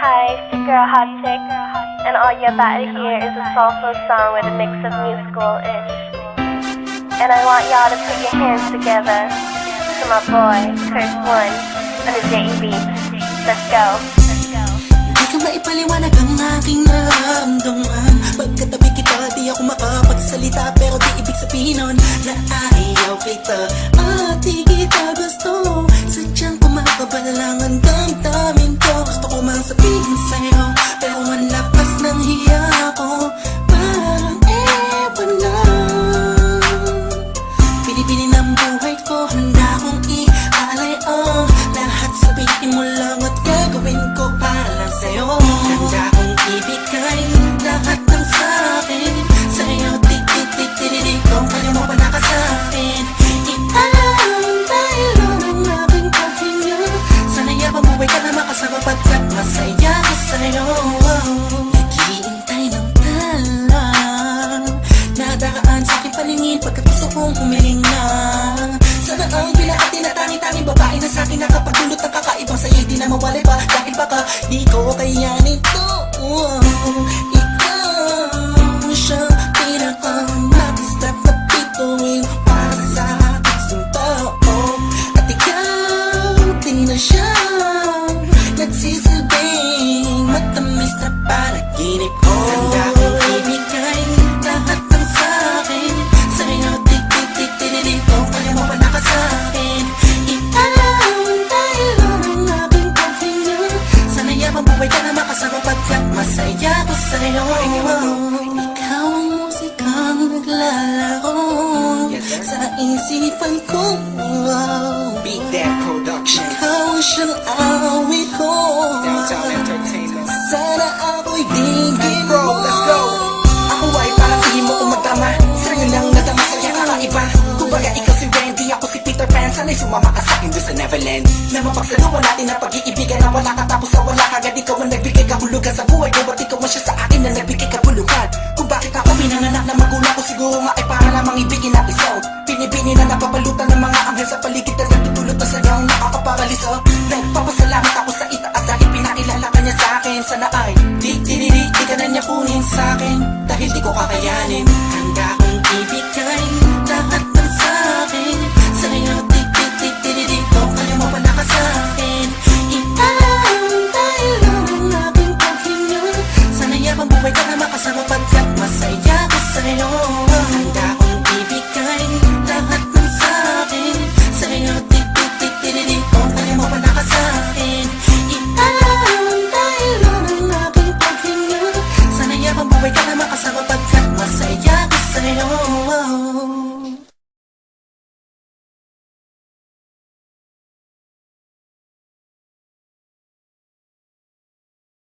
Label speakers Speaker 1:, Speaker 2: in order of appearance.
Speaker 1: Hi, it's your girl Hot Chick, and all you're about to hear is a soulful song with a mix of musical-ish. And I want y'all to put your hands together to my boy, Curse One, on the J.E.B. Let's go.
Speaker 2: Di ka maipaliwanag ang aking nararamdaman. Pagkatabi kita, di ako makapagsalita, pero di ibig sabihin nun na ayaw kita at di kita gusto. Sadyang kumakabala lang ang damdamin ko. Gusto ko mang sabihin sa'yo, pero ang lakas ng hiya ko. Parang ewan na. Pinipili ng buhay ko, handa kong ialay ang lahat. Sabihin mo lang at gagawin ko para lang sa'yo. Handa kong ibigay lahat ng sa'kin sa'yo. Tik-tik-tik-tik-tik, kung kaya mo pa nakasakin. Iaalay lang ang aking paghinga. Sana'y mabuhay ka na makasama pagkat masaya ko sa'yo. Naghihintay ng talang nadaraan sa'king palingin pagkat gusto kong humiling na. Sana ang pinakati na tangi-tanging babae na sa'kin nakapagdulot ng kakaibang sa'yo'y di na mawalay pa. Dahil baka di ko kayanin to. Ikaw siya pinaka-mag-step na bituin para sa aking tao. At ikaw din na siya nagsisilbing matamis na panaginip ko. Handa kong ibigay lahat ng sa'kin sa'yo. Tik-tik-tik-tik-tik, kung kaya mo pa nakasakin. Iaalay lang ang aking paghinga. Sana'y mabuhay ka na makasama pagkat masaya ko sa'yo. Ikaw ang musikang naglalaro sa isipan ko.
Speaker 3: Beat That Production,
Speaker 2: Ikaw ang siyang awit ko.
Speaker 3: Downtown Entertainment.
Speaker 2: Sana ako'y digin
Speaker 3: Bro,
Speaker 2: mo.
Speaker 3: let's go. Ako ay parang hindi mo umatama. Sa'yo lang nadama sa'yo kakaiba. Kumbaga ikaw si Wendy, ako si Peter Pan. Sana'y sumama ka sa'kin doon sa Neverland. Na mapagsaluhan natin ang pag-iibigan na wala ka tapos sa wala kagad. Ikaw ang nagbigay kahulugan sa buhay ko. Ba't ikaw ang siya sa akin na nagbigay kabuluhan? Kung bakit ako pinanganak na magulang ko, siguro nga ay para lamang ibigin ang isang pinibini na napapalutan ng mga